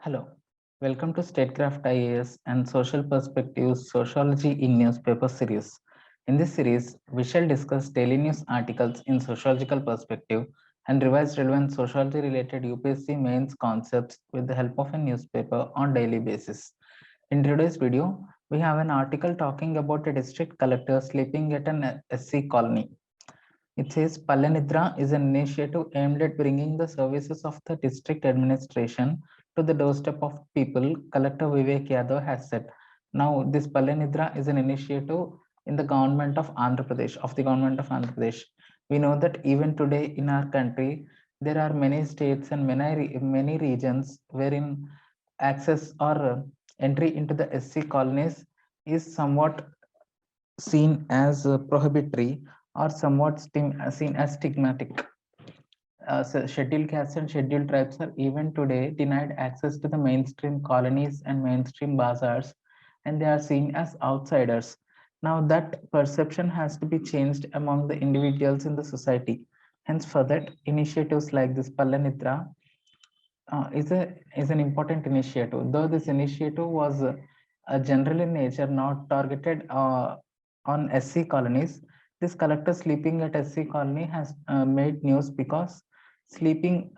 Hello, welcome to Statecraft IAS and Social Perspectives Sociology in Newspaper series. In this series, we shall discuss daily news articles in sociological perspective and revise relevant sociology related UPSC mains concepts with the help of a newspaper on daily basis. In today's video, we have an article talking about a district collector sleeping at an SC colony. It says Pallanidra is an initiative aimed at bringing the services of the district administration to the doorstep of people, Collector Vivek Yadav has said. Now, this Pallanidra is an initiative in the government of Andhra Pradesh, of the government of Andhra Pradesh. We know that even today in our country, there are many states and many regions wherein access or entry into the SC colonies is somewhat seen as prohibitory or somewhat seen as stigmatic. So scheduled castes and scheduled tribes are even today denied access to the mainstream colonies and mainstream bazaars, and they are seen as outsiders. Now, that perception has to be changed among the individuals in the society. Hence, for that, initiatives like this Pallanitra is an important initiative. Though this initiative was general in nature, not targeted on SC colonies, this collector sleeping at SC colony has made news because sleeping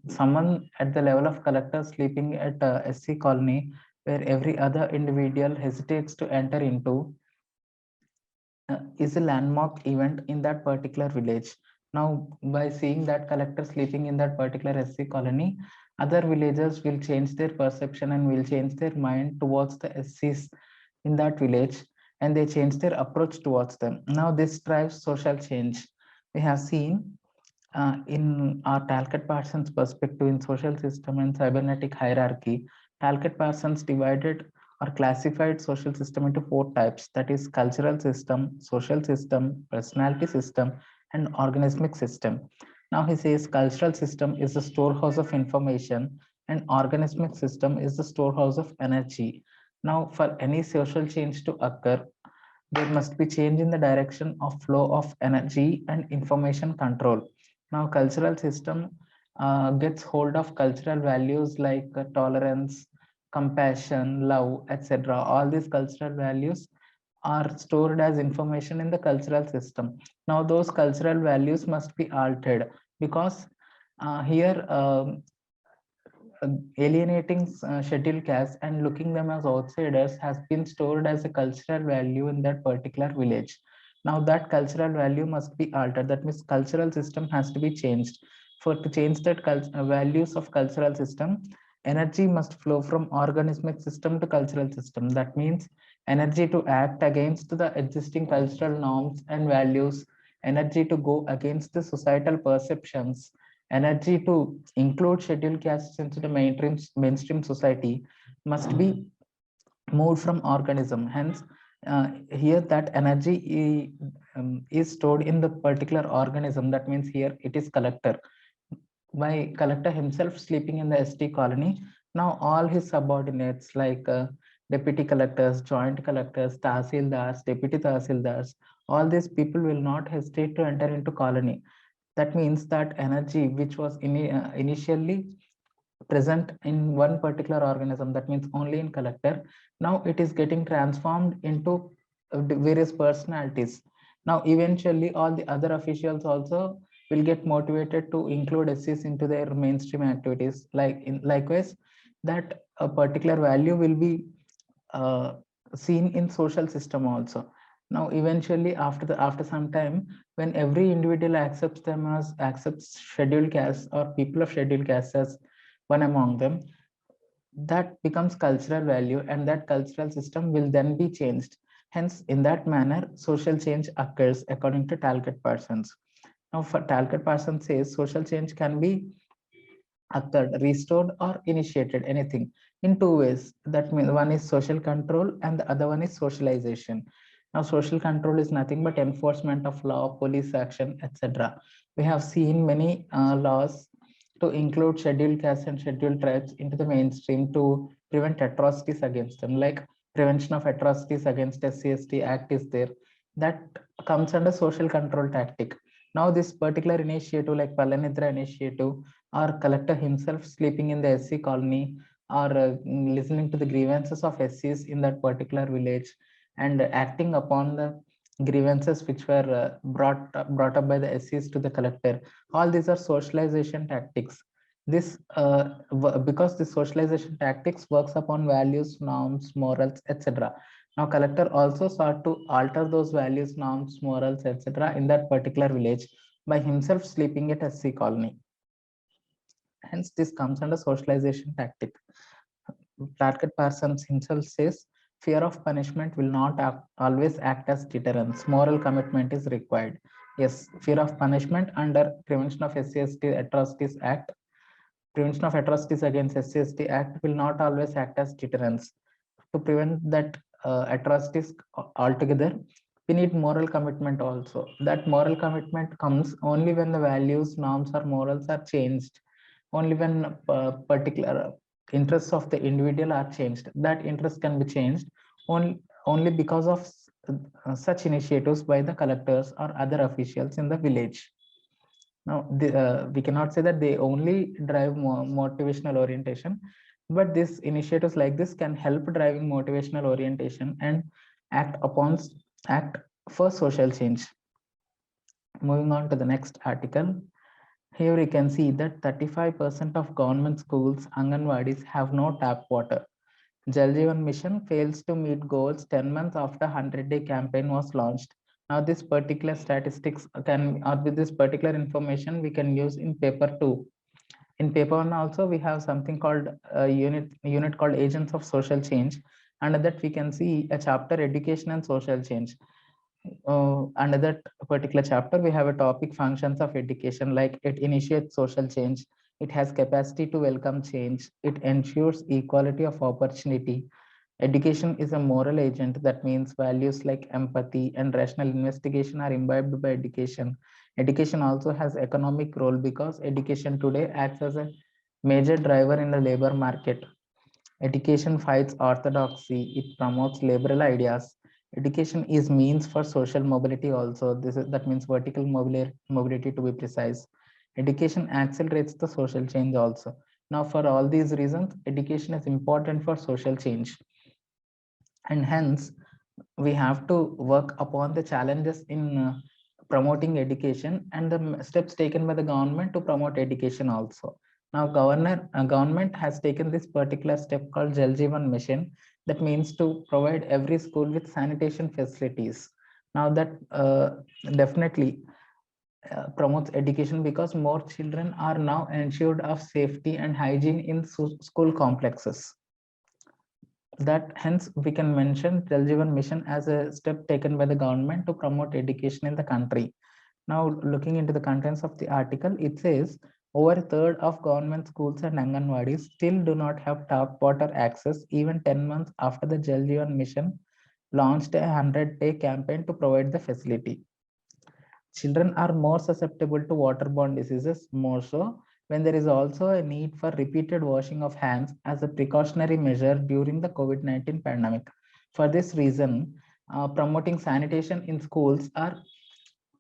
someone at the level of collector sleeping at SC colony where every other individual hesitates to enter into is a landmark event in that particular village. Now, by seeing that collector sleeping in that particular SC colony, other villagers will change their perception and will change their mind towards the SCs in that village, and they change their approach towards them. Now, this drives social change. We have seen in our Talcott Parsons perspective in social system and cybernetic hierarchy, Talcott Parsons divided or classified social system into four types, that is cultural system, social system, personality system, and organismic system. Now he says cultural system is the storehouse of information and organismic system is the storehouse of energy. Now for any social change to occur, there must be change in the direction of flow of energy and information control. Now cultural system gets hold of cultural values like tolerance, compassion, love, etc. All these cultural values are stored as information in the cultural system. Now those cultural values must be altered because here alienating scheduled castes and looking them as outsiders has been stored as a cultural value in that particular village. Now that cultural value must be altered. That means cultural system has to be changed. For to change that values of cultural system, energy must flow from organismic system to cultural system. That means energy to act against the existing cultural norms and values, energy to go against the societal perceptions, energy to include scheduled castes into the mainstream society must be moved from organism. Hence, here that energy is stored in the particular organism. That means here it is collector. By collector himself sleeping in the ST colony, now all his subordinates like deputy collectors, joint collectors, tahsildars, deputy tahsildars, all these people will not hesitate to enter into colony. That means that energy which was initially present in one particular organism, that means only in collector, now it is getting transformed into various personalities. Now eventually all the other officials also will get motivated to include SCs into their mainstream activities. Likewise, that a particular value will be uh, seen in social system also. Now eventually after some time, when every individual accepts scheduled castes or people of scheduled castes as one among them, that becomes cultural value and that cultural system will then be changed. Hence in that manner social change occurs according to Talcott Parsons. Now for Talcott Parsons says social change can be occurred, restored, or initiated, anything in two ways. That means one is social control and the other one is socialization. Now, social control is nothing but enforcement of law, police action, etc. We have seen many laws to include scheduled castes and scheduled tribes into the mainstream to prevent atrocities against them, like Prevention of Atrocities Against SC/ST Act is there. That comes under social control tactic. Now, this particular initiative, like Pallanidra initiative, or collector himself sleeping in the SC colony, or listening to the grievances of SCs in that particular village, and acting upon the grievances which were brought up by the SCs to the collector. All these are socialization tactics. This because the socialization tactics works upon values, norms, morals, etc. Now collector also sought to alter those values, norms, morals, etc. in that particular village by himself sleeping at SC colony. Hence, this comes under socialization tactic. Target Parsons himself says, fear of punishment will not always act as deterrence. Moral commitment is required. Yes, fear of punishment under Prevention of SCST Atrocities Act, Prevention of Atrocities Against SCST Act will not always act as deterrence. To prevent that atrocities altogether, we need moral commitment also. That moral commitment comes only when the values, norms, or morals are changed. Only when particular interests of the individual are changed. That interest can be changed only because of such initiatives by the collectors or other officials in the village. Now, we cannot say that they only drive motivational orientation, but these initiatives like this can help driving motivational orientation and act for social change. Moving on to the next article. Here we can see that 35% of government schools, Anganwadis have no tap water. Jal Jeevan Mission fails to meet goals 10 months after 100-day campaign was launched. Now, this particular statistics can, or with this particular information, we can use in paper 2. In paper 1 also, we have something called a unit called Agents of Social Change. Under that, we can see a chapter, Education and Social Change. Under that particular chapter, we have a topic, functions of education, like it initiates social change, it has capacity to welcome change, it ensures equality of opportunity. Education is a moral agent. That means values like empathy and rational investigation are imbibed by education. Education also has economic role because education today acts as a major driver in the labor market. Education fights orthodoxy, it promotes liberal ideas. Education is means for social mobility also. That means vertical mobility to be precise. Education accelerates the social change also. Now, for all these reasons, education is important for social change. And hence, we have to work upon the challenges in promoting education and the steps taken by the government to promote education also. Now, government has taken this particular step called Jal Jeevan Mission. That means to provide every school with sanitation facilities. Now, that definitely promotes education because more children are now ensured of safety and hygiene in school complexes. That hence we can mention Jal Jeevan Mission as a step taken by the government to promote education in the country. Now, looking into the contents of the article, it says over a third of government schools and Anganwadis still do not have tap water access even 10 months after the Jal Jeevan Mission launched a 100-day campaign to provide the facility. Children are more susceptible to waterborne diseases, more so when there is also a need for repeated washing of hands as a precautionary measure during the COVID-19 pandemic. For this reason, promoting sanitation in schools are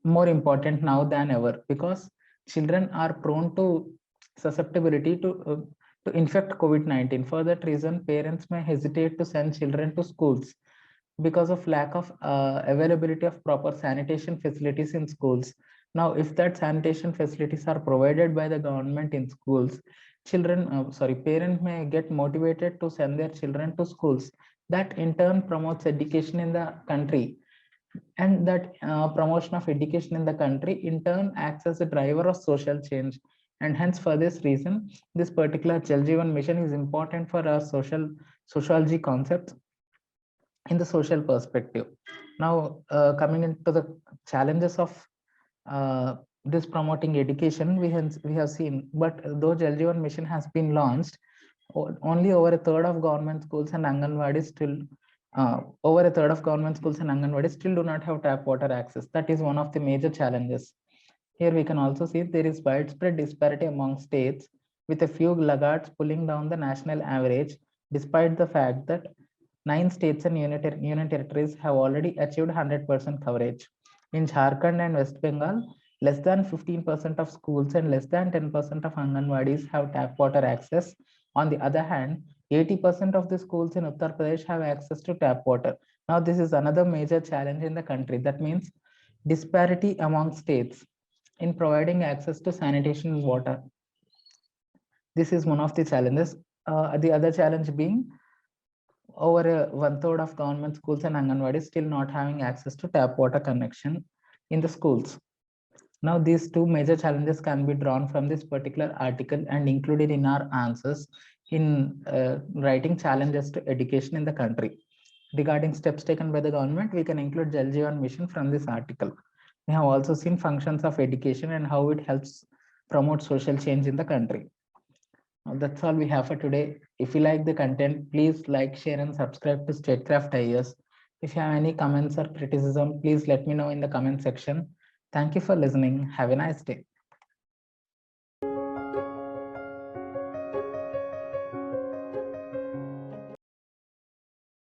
more important now than ever because children are prone to susceptibility to infect COVID-19. For that reason, parents may hesitate to send children to schools because of lack of availability of proper sanitation facilities in schools. Now, if that sanitation facilities are provided by the government in schools, parents may get motivated to send their children to schools. That in turn promotes education in the country, and that promotion of education in the country in turn acts as a driver of social change. And hence, for this reason, this particular Jal Jeevan Mission is important for our sociology concepts in the social perspective. Now, coming into the challenges of this promoting education, we have seen, but though Jal Jeevan Mission has been launched, only over a third of government schools and Anganwadi still do not have tap water access. That is one of the major challenges. Here we can also see there is widespread disparity among states, with a few laggards pulling down the national average, despite the fact that 9 states and union territories have already achieved 100% coverage. In Jharkhand and West Bengal, Less than 15% of schools and less than 10% of Anganwadis have tap water access. On the other hand, 80% of the schools in Uttar Pradesh have access to tap water. Now, this is another major challenge in the country. That means disparity among states in providing access to sanitation water. This is one of the challenges. The other challenge being over one third of government schools and Anganwadi still not having access to tap water connection in the schools. Now, these two major challenges can be drawn from this particular article and included in our answers in writing challenges to education in the country. Regarding steps taken by the government, we can include Jal Jeevan Mission from this article. We have also seen functions of education and how it helps promote social change in the country. Now, that's all we have for today. If you like the content, please like, share, and subscribe to Statecraft IAS. If you have any comments or criticism, please let me know in the comment section. Thank you for listening. Have a nice day.